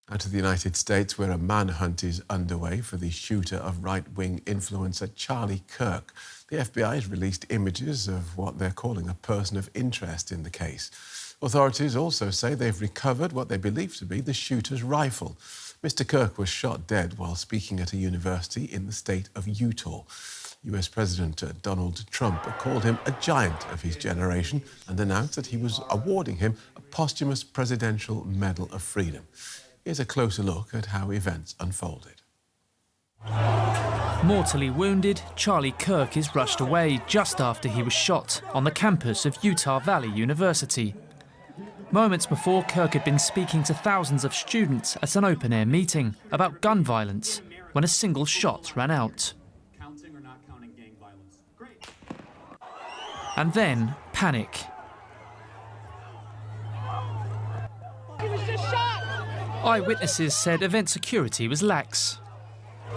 Out to the United States, where a manhunt is underway for the shooter of right-wing influencer Charlie Kirk. The FBI has released images of what they're calling a person of interest in the case. Authorities also say they've recovered what they believe to be the shooter's rifle. Mr. Kirk was shot dead while speaking at a university in the state of Utah. US President Donald Trump called him a giant of his generation and announced that he was awarding him a posthumous Presidential Medal of Freedom. Here's a closer look at how events unfolded. Mortally wounded, Charlie Kirk is rushed away just after he was shot on the campus of Utah Valley University. Moments before, Kirk had been speaking to thousands of students at an open-air meeting about gun violence when a single shot ran out. And then, panic. He was just shot! Eyewitnesses said event security was lax.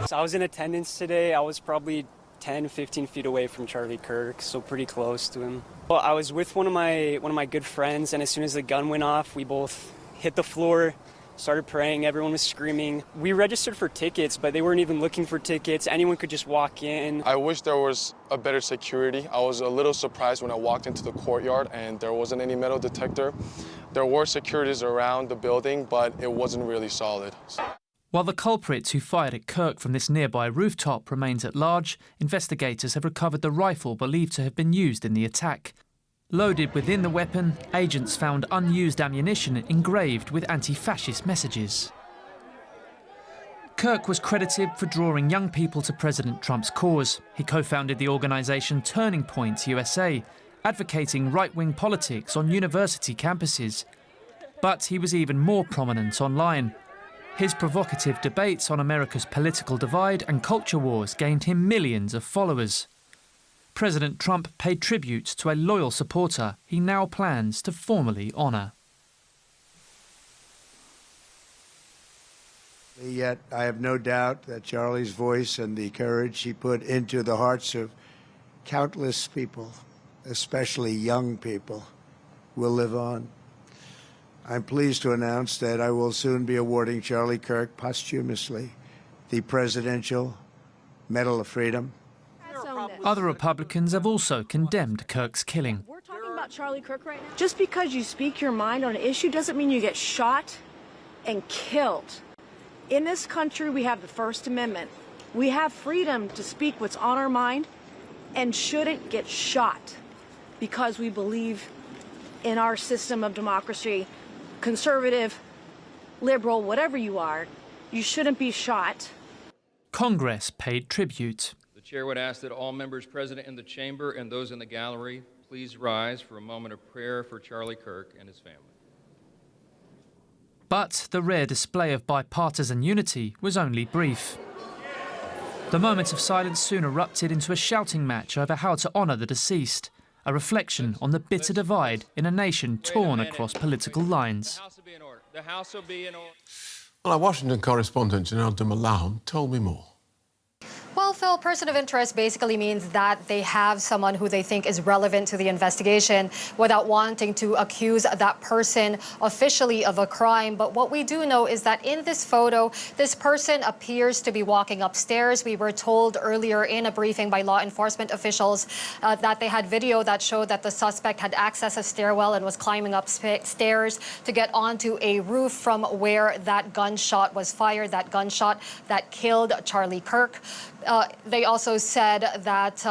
So I was in attendance today. I was probably 10, 15 feet away from Charlie Kirk, so pretty close to him. Well, I was with one of my good friends, and as soon as the gun went off, we both hit the floor, started praying. Everyone was screaming. We registered for tickets, but they weren't even looking for tickets. Anyone could just walk in. I wish there was a better security. I was a little surprised when I walked into the courtyard and there wasn't any metal detector. There were securities around the building, but it wasn't really solid. While the culprit who fired at Kirk from this nearby rooftop remains at large, investigators have recovered the rifle believed to have been used in the attack. Loaded within the weapon, agents found unused ammunition engraved with anti-fascist messages. Kirk was credited for drawing young people to President Trump's cause. He co-founded the organisation Turning Point USA, advocating right-wing politics on university campuses. But he was even more prominent online. His provocative debates on America's political divide and culture wars gained him millions of followers. President Trump paid tribute to a loyal supporter he now plans to formally honour. Yet I have no doubt that Charlie's voice and the courage he put into the hearts of countless people, especially young people, will live on. I'm pleased to announce that I will soon be awarding Charlie Kirk posthumously the Presidential Medal of Freedom. Other Republicans have also condemned Kirk's killing. We're talking about Charlie Kirk right now. Just because you speak your mind on an issue doesn't mean you get shot and killed. In this country, we have the First Amendment. We have freedom to speak what's on our mind and shouldn't get shot because we believe in our system of democracy. Conservative, liberal, whatever you are, you shouldn't be shot. Congress paid tribute. The chair would ask that all members present in the chamber and those in the gallery please rise for a moment of prayer for Charlie Kirk and his family. But the rare display of bipartisan unity was only brief. The moment of silence soon erupted into a shouting match over how to honour the deceased, a reflection on the bitter divide in a nation torn across political lines. The House will be in order. Well, our Washington correspondent Janelle Dumalaon told me more. Well, Phil, person of interest basically means that they have someone who they think is relevant to the investigation without wanting to accuse that person officially of a crime. But what we do know is that in this photo, this person appears to be walking upstairs. We were told earlier in a briefing by law enforcement officials that they had video that showed that the suspect had accessed a stairwell and was climbing up stairs to get onto a roof from where that gunshot was fired, that gunshot that killed Charlie Kirk. They also said that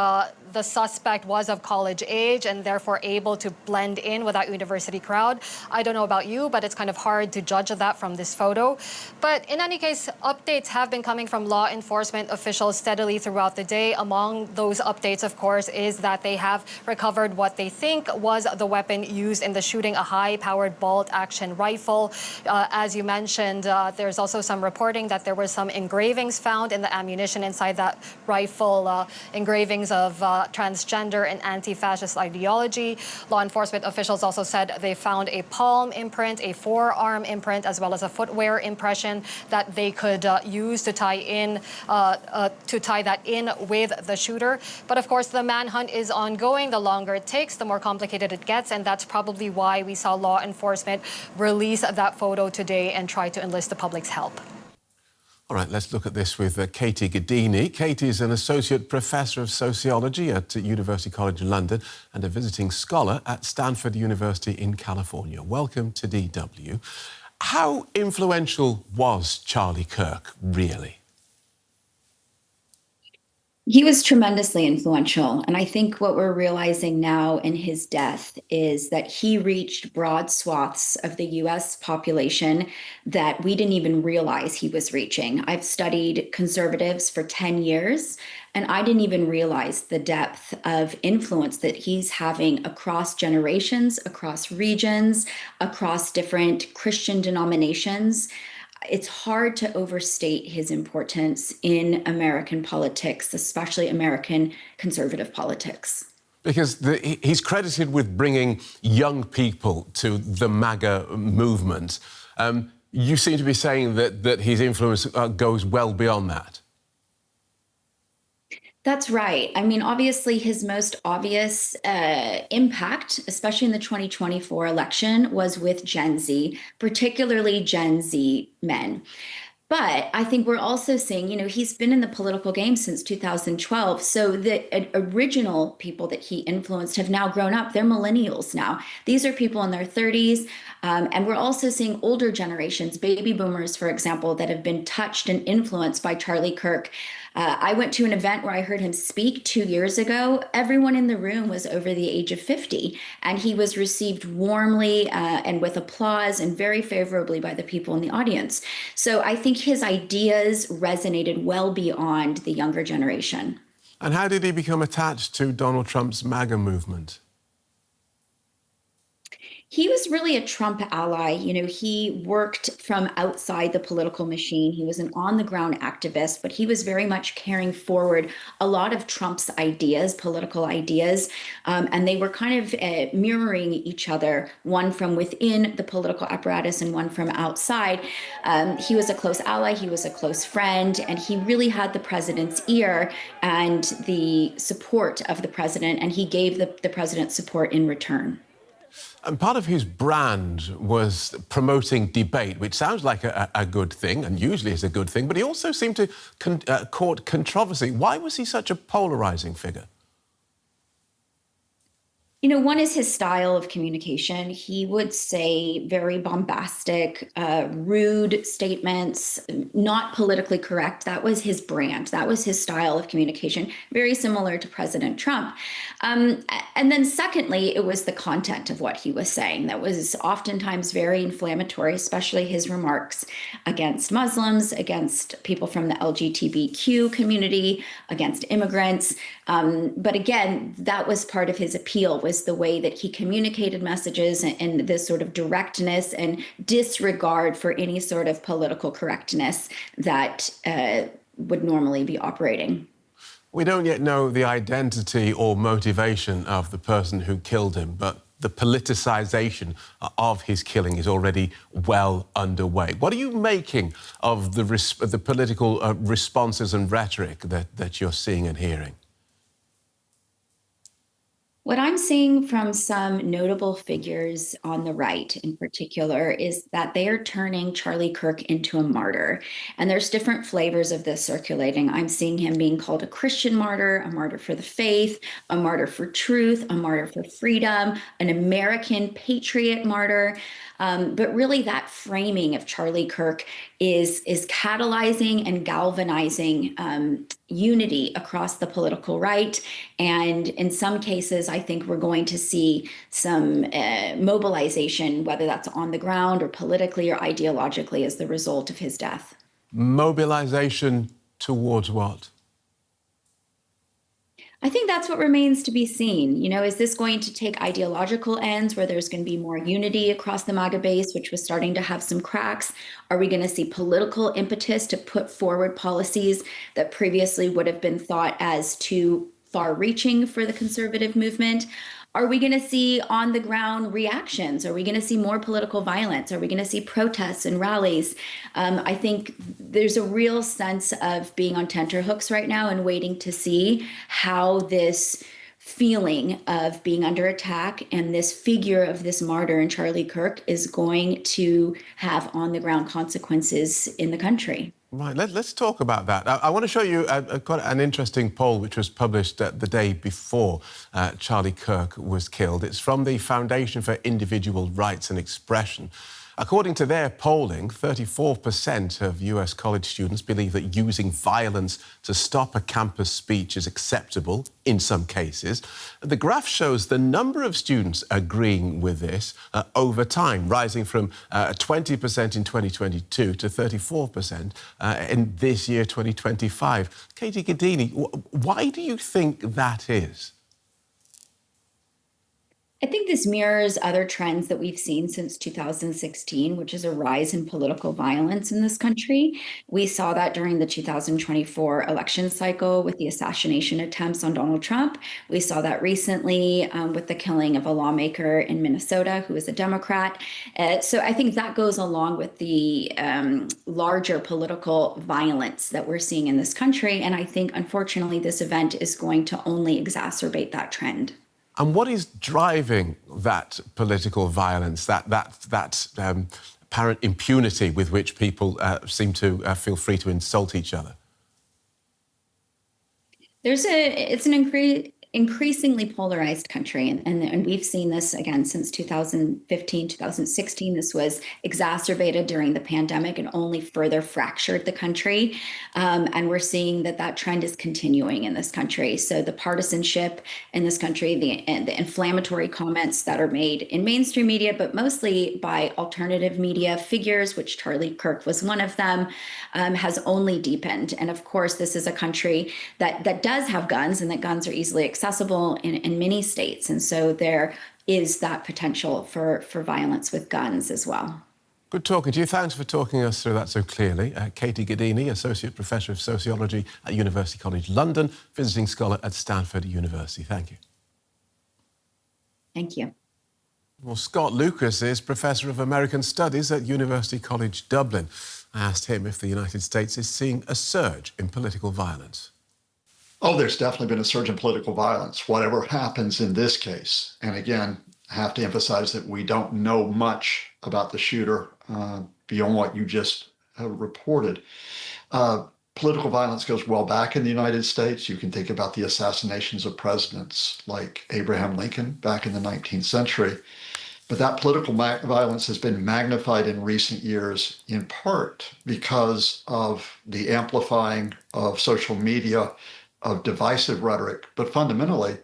the suspect was of college age and therefore able to blend in with that university crowd. I don't know about you, but it's kind of hard to judge that from this photo. But in any case, updates have been coming from law enforcement officials steadily throughout the day. Among those updates, of course, is that they have recovered what they think was the weapon used in the shooting, a high-powered bolt-action rifle. As you mentioned, there's also some reporting that there were some engravings found in the ammunition inside that rifle, engravings of transgender and anti-fascist ideology. Law enforcement officials also said they found a palm imprint, a forearm imprint, as well as a footwear impression that they could use to tie that in with the shooter. But of course, the manhunt is ongoing. The longer it takes, the more complicated it gets, and that's probably why we saw law enforcement release that photo today and try to enlist the public's help. All right, let's look at this with Katie Gaddini. Katie is an associate professor of sociology at University College London and a visiting scholar at Stanford University in California. Welcome to DW. How influential was Charlie Kirk, really? He was tremendously influential. And I think what we're realizing now in his death is that he reached broad swaths of the US population that we didn't even realize he was reaching. I've studied conservatives for 10 years, and I didn't even realize the depth of influence that he's having across generations, across regions, across different Christian denominations. It's hard to overstate his importance in American politics, especially American conservative politics. Because he's credited with bringing young people to the MAGA movement. You seem to be saying that his influence goes well beyond that. That's right. I mean, obviously, his most obvious impact, especially in the 2024 election, was with Gen Z, particularly Gen Z men. But I think we're also seeing, he's been in the political game since 2012. So the original people that he influenced have now grown up. They're millennials now. These are people in their 30s. And we're also seeing older generations, baby boomers, for example, that have been touched and influenced by Charlie Kirk. I went to an event where I heard him speak 2 years ago. Everyone in the room was over the age of 50, and he was received warmly and with applause and very favorably by the people in the audience. So I think his ideas resonated well beyond the younger generation. And how did he become attached to Donald Trump's MAGA movement? He was really a Trump ally. He worked from outside the political machine. He was an on-the-ground activist, but he was very much carrying forward a lot of Trump's ideas, political ideas, and they were kind of mirroring each other, one from within the political apparatus and one from outside. He was a close ally, he was a close friend, and he really had the president's ear and the support of the president, and he gave the president support in return. And part of his brand was promoting debate, which sounds like a good thing, and usually is a good thing, but he also seemed to court controversy. Why was he such a polarizing figure? One is his style of communication. He would say very bombastic, rude statements, not politically correct. That was his brand. That was his style of communication, very similar to President Trump. And then secondly, it was the content of what he was saying that was oftentimes very inflammatory, especially his remarks against Muslims, against people from the LGBTQ community, against immigrants. But again, that was part of his appeal, was the way that he communicated messages and this sort of directness and disregard for any sort of political correctness that would normally be operating. We don't yet know the identity or motivation of the person who killed him, but the politicization of his killing is already well underway. What are you making of the political responses and rhetoric that you're seeing and hearing? What I'm seeing from some notable figures on the right in particular is that they are turning Charlie Kirk into a martyr. And there's different flavors of this circulating. I'm seeing him being called a Christian martyr, a martyr for the faith, a martyr for truth, a martyr for freedom, an American patriot martyr. But really that framing of Charlie Kirk is catalyzing and galvanizing unity across the political right. And in some cases, I think we're going to see some mobilization, whether that's on the ground or politically or ideologically, as the result of his death. Mobilization towards what? I think that's what remains to be seen. Is this going to take ideological ends where there's going to be more unity across the MAGA base, which was starting to have some cracks? Are we going to see political impetus to put forward policies that previously would have been thought as too far-reaching for the conservative movement? Are we going to see on-the-ground reactions? Are we going to see more political violence? Are we going to see protests and rallies? I think there's a real sense of being on tenterhooks right now and waiting to see how this feeling of being under attack and this figure of this martyr in Charlie Kirk is going to have on-the-ground consequences in the country. Right, let's talk about that. I want to show you quite an interesting poll which was published the day before Charlie Kirk was killed. It's from the Foundation for Individual Rights and Expression. According to their polling, 34% of US college students believe that using violence to stop a campus speech is acceptable in some cases. The graph shows the number of students agreeing with this over time, rising from 20% in 2022 to 34% in this year, 2025. Katie Gaddini, why do you think that is? I think this mirrors other trends that we've seen since 2016, which is a rise in political violence in this country. We saw that during the 2024 election cycle with the assassination attempts on Donald Trump. We saw that recently with the killing of a lawmaker in Minnesota who is a Democrat. So I think that goes along with the larger political violence that we're seeing in this country. And I think, unfortunately, this event is going to only exacerbate that trend. And what is driving that political violence, that apparent impunity with which people seem to feel free to insult each other? It's an increasingly polarized country. And we've seen this again since 2015, 2016. This was exacerbated during the pandemic and only further fractured the country. And we're seeing that trend is continuing in this country. So the partisanship in this country, the inflammatory comments that are made in mainstream media, but mostly by alternative media figures, which Charlie Kirk was one of them, has only deepened. And of course, this is a country that does have guns and that guns are easily accessible in many states. And so there is that potential for violence with guns as well. Good talking to you. Thanks for talking us through that so clearly. Katie Gaddini, Associate Professor of Sociology at University College London, visiting scholar at Stanford University. Thank you. Thank you. Well, Scott Lucas is Professor of American Studies at University College Dublin. I asked him if the United States is seeing a surge in political violence. Oh, there's definitely been a surge in political violence, whatever happens in this case. And again, I have to emphasize that we don't know much about the shooter beyond what you just reported. Political violence goes well back in the United States. You can think about the assassinations of presidents like Abraham Lincoln back in the 19th century. But that political violence has been magnified in recent years, in part because of the amplifying of social media, of divisive rhetoric, but fundamentally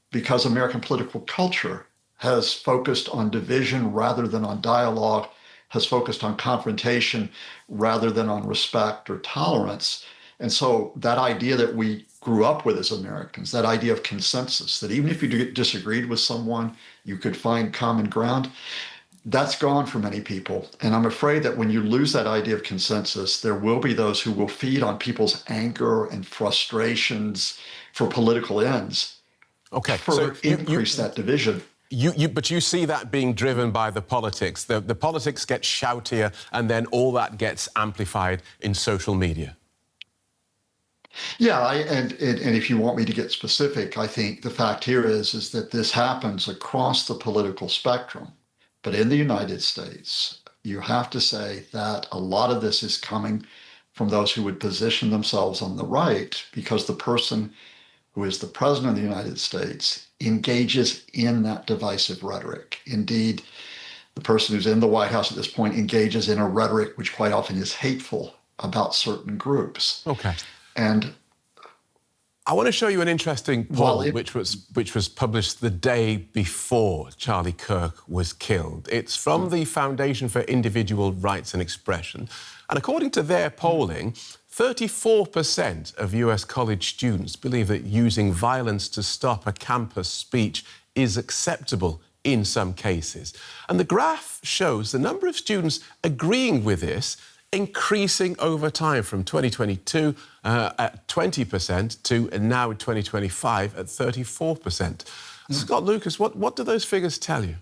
because American political culture has focused on division rather than on dialogue, has focused on confrontation rather than on respect or tolerance. And so that idea that we grew up with as Americans, that idea of consensus, that even if you disagreed with someone, you could find common ground, that's gone for many people. And I'm afraid that when you lose that idea of consensus, there will be those who will feed on people's anger and frustrations for political ends. Okay, further increase that division. But you see that being driven by the politics. The politics get shoutier and then all that gets amplified in social media. Yeah, and if you want me to get specific, I think the fact here is that this happens across the political spectrum. But in the United States, you have to say that a lot of this is coming from those who would position themselves on the right, because the person who is the president of the United States engages in that divisive rhetoric. Indeed, the person who's in the White House at this point engages in a rhetoric which quite often is hateful about certain groups. Okay. And I want to show you an interesting poll which was published the day before Charlie Kirk was killed. It's from the Foundation for Individual Rights and Expression. And according to their polling, 34% of US college students believe that using violence to stop a campus speech is acceptable in some cases. And the graph shows the number of students agreeing with this increasing over time from 2022 at 20% to now 2025 at 34%. Scott Lucas, what do those figures tell you?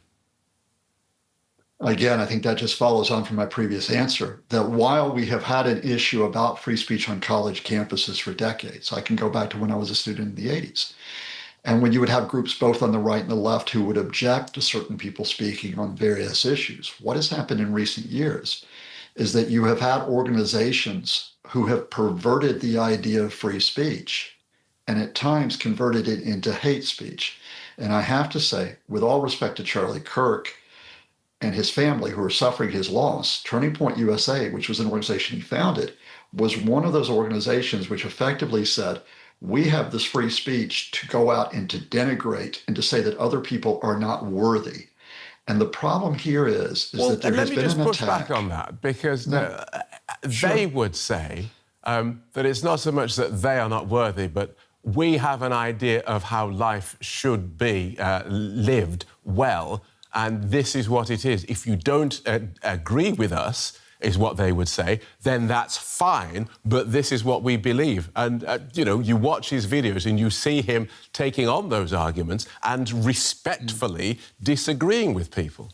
Again, I think that just follows on from my previous answer, that while we have had an issue about free speech on college campuses for decades, I can go back to when I was a student in the 80s, and when you would have groups both on the right and the left who would object to certain people speaking on various issues, what has happened in recent years is that you have had organizations who have perverted the idea of free speech and at times converted it into hate speech. And I have to say, with all respect to Charlie Kirk and his family who are suffering his loss, Turning Point USA, which was an organization he founded, was one of those organizations which effectively said, we have this free speech to go out and to denigrate and to say that other people are not worthy. And the problem here is that there has been an attack. Let me just push back on that, because they would say that it's not so much that they are not worthy, but we have an idea of how life should be lived well, and this is what it is. If you don't agree with us, is what they would say, then that's fine, but this is what we believe. And, you know, you watch his videos and you see him taking on those arguments and respectfully disagreeing with people.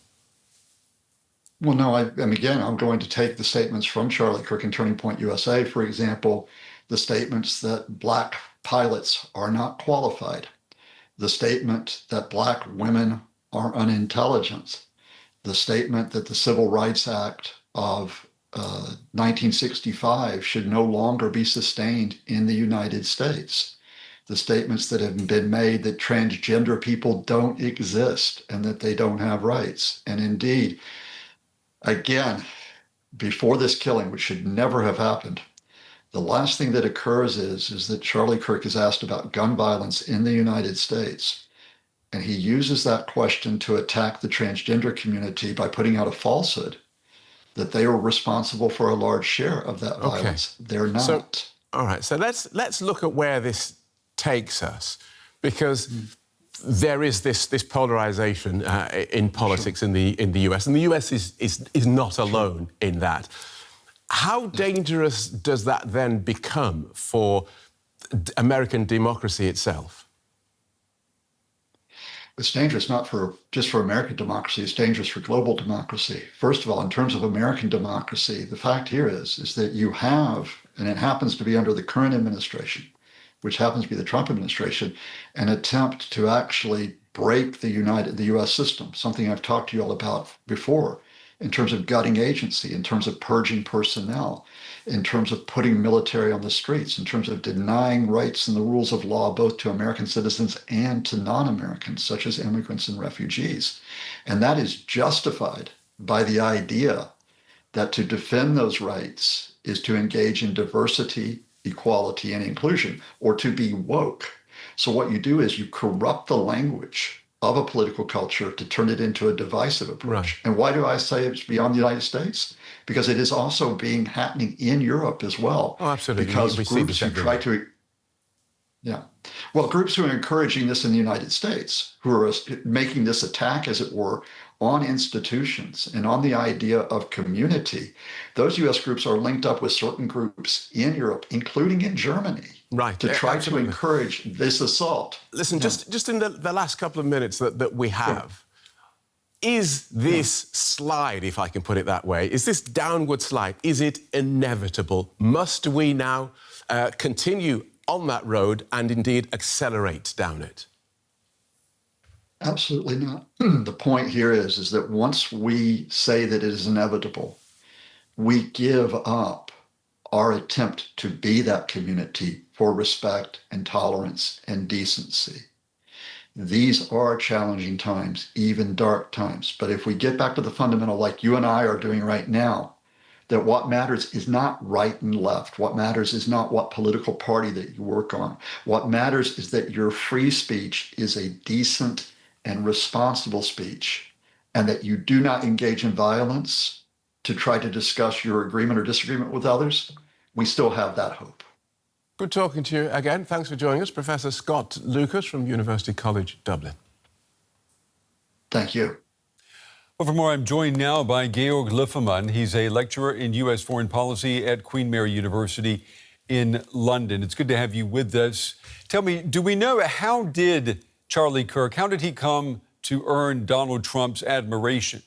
Well, no, and again, I'm going to take the statements from Charlie Kirk and Turning Point USA, for example, the statements that Black pilots are not qualified, the statement that Black women are unintelligent, the statement that the Civil Rights Act of 1965 should no longer be sustained in the United States, the statements that have been made that transgender people don't exist and that they don't have rights. And indeed, again, before this killing, which should never have happened, the last thing that occurs is that Charlie Kirk is asked about gun violence in the United States. And he uses that question to attack the transgender community by putting out a falsehood that they are responsible for a large share of that violence. They're not. So, all right, so let's look at where this takes us, because there is this polarization in politics in the US, and the US is not alone in that. How dangerous does that then become for American democracy itself? It's dangerous not just for American democracy, it's dangerous for global democracy. First of all, in terms of American democracy, the fact here is that you have, and it happens to be under the current administration, which happens to be the Trump administration, an attempt to actually break the US system, something I've talked to you all about before, in terms of gutting agency, in terms of purging personnel, in terms of putting military on the streets, in terms of denying rights and the rules of law both to American citizens and to non-Americans, such as immigrants and refugees. And that is justified by the idea that to defend those rights is to engage in diversity, equality, and inclusion, or to be woke. So what you do is you corrupt the language of a political culture to turn it into a divisive approach. Right. And why do I say it's beyond the United States? Because it is also happening in Europe as well. Oh, absolutely. Because groups who try to, groups who are encouraging this in the United States, who are making this attack, as it were, on institutions and on the idea of community, those US groups are linked up with certain groups in Europe, including in Germany, to try to encourage this assault. Listen, just in the last couple of minutes that we have, is this slide, if I can put it that way, is this downward slide, is it inevitable? Must we now continue on that road and indeed accelerate down it? Absolutely not. The point here is that once we say that it is inevitable, we give up our attempt to be that community for respect and tolerance and decency. These are challenging times, even dark times. But if we get back to the fundamental, like you and I are doing right now, that what matters is not right and left. What matters is not what political party that you work on. What matters is that your free speech is a decent and responsible speech, and that you do not engage in violence to try to discuss your agreement or disagreement with others. We still have that hope. Good talking to you again. Thanks for joining us, Professor Scott Lucas from University College Dublin. Thank you. Well, for more, I'm joined now by Georg Loefflmann. He's a lecturer in U.S. foreign policy at Queen Mary University in London. It's good to have you with us. Tell me, do we know, how did Charlie Kirk, how did he come to earn Donald Trump's admiration?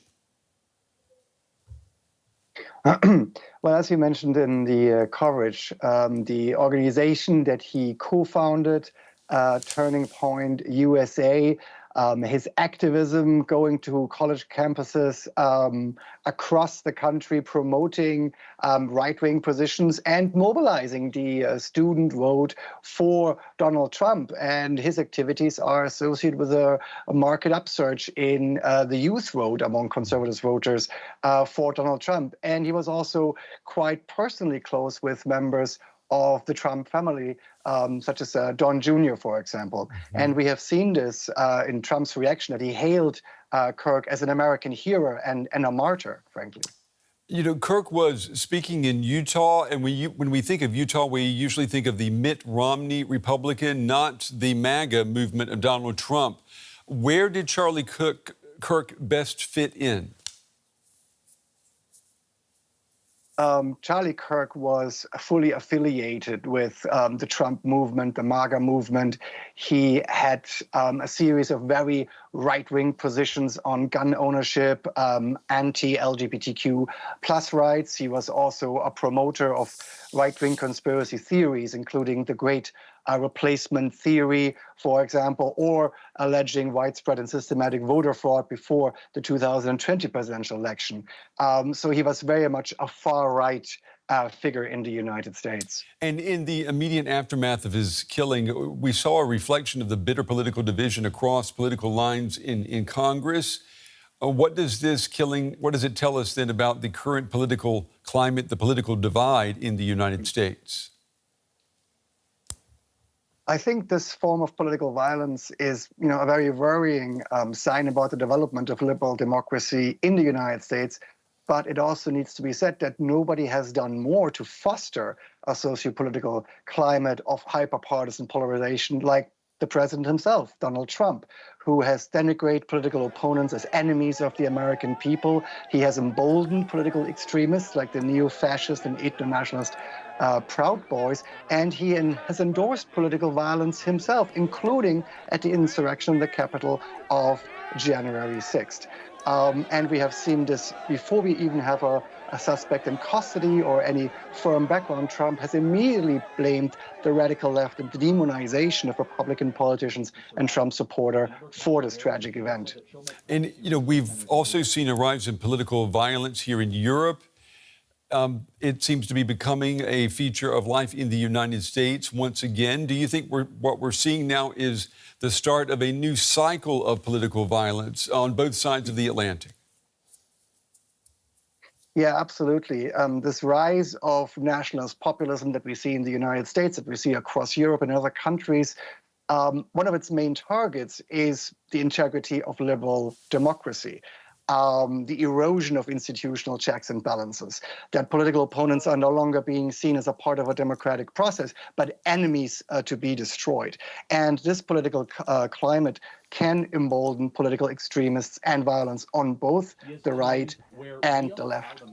Well, as you mentioned in the coverage, the organization that he co-founded, Turning Point USA, his activism going to college campuses across the country, promoting right-wing positions and mobilizing the student vote for Donald Trump. And his activities are associated with a marked upsurge in the youth vote among conservative voters for Donald Trump. And he was also quite personally close with members of the Trump family, such as Don Jr., for example. Mm-hmm. And we have seen this in Trump's reaction, that he hailed Kirk as an American hero and a martyr, frankly. You know, Kirk was speaking in Utah, and when we think of Utah, we usually think of the Mitt Romney Republican, not the MAGA movement of Donald Trump. Where did Charlie Kirk best fit in? Charlie Kirk was fully affiliated with the Trump movement, the MAGA movement. He had a series of very right-wing positions on gun ownership, anti-LGBTQ plus rights. He was also a promoter of right-wing conspiracy theories, including the Great Replacement theory, for example, or alleging widespread and systematic voter fraud before the 2020 presidential election. So he was very much a far-right figure in the United States. And in the immediate aftermath of his killing, we saw a reflection of the bitter political division across political lines in Congress. What does it tell us then about the current political climate, the political divide in the United States? I think this form of political violence is, a very worrying sign about the development of liberal democracy in the United States. But it also needs to be said that nobody has done more to foster a socio-political climate of hyper-partisan polarization like the president himself, Donald Trump, who has denigrated political opponents as enemies of the American people. He has emboldened political extremists like the neo-fascist and ethno-nationalist Proud Boys, and he has endorsed political violence himself, including at the insurrection in the Capitol of January 6th. And we have seen this before we even have a suspect in custody or any firm background. Trump has immediately blamed the radical left and the demonization of Republican politicians and Trump supporter for this tragic event. And, we've also seen a rise in political violence here in Europe. It seems to be becoming a feature of life in the United States once again. Do you think what we're seeing now is the start of a new cycle of political violence on both sides of the Atlantic? Yeah, absolutely. This rise of nationalist populism that we see in the United States, that we see across Europe and other countries, one of its main targets is the integrity of liberal democracy. The erosion of institutional checks and balances, that political opponents are no longer being seen as a part of a democratic process, but enemies to be destroyed. And this political climate can embolden political extremists and violence on both the right and the left.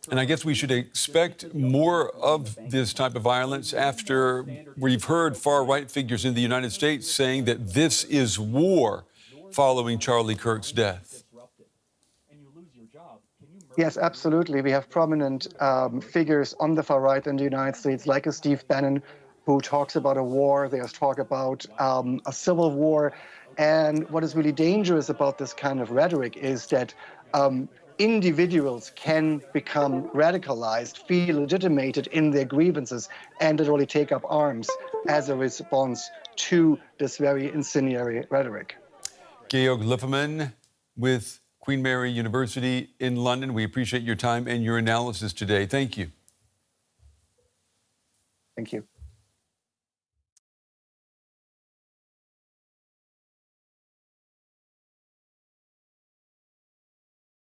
And I guess we should expect more of this type of violence after we've heard far-right figures in the United States saying that this is war following Charlie Kirk's death. Yes, absolutely. We have prominent figures on the far right in the United States, like a Steve Bannon, who talks about a war. There's talk about a civil war. And what is really dangerous about this kind of rhetoric is that individuals can become radicalized, feel legitimated in their grievances, and literally take up arms as a response to this very incendiary rhetoric. Georg Loefflmann with Queen Mary University in London. We appreciate your time and your analysis today. Thank you. Thank you.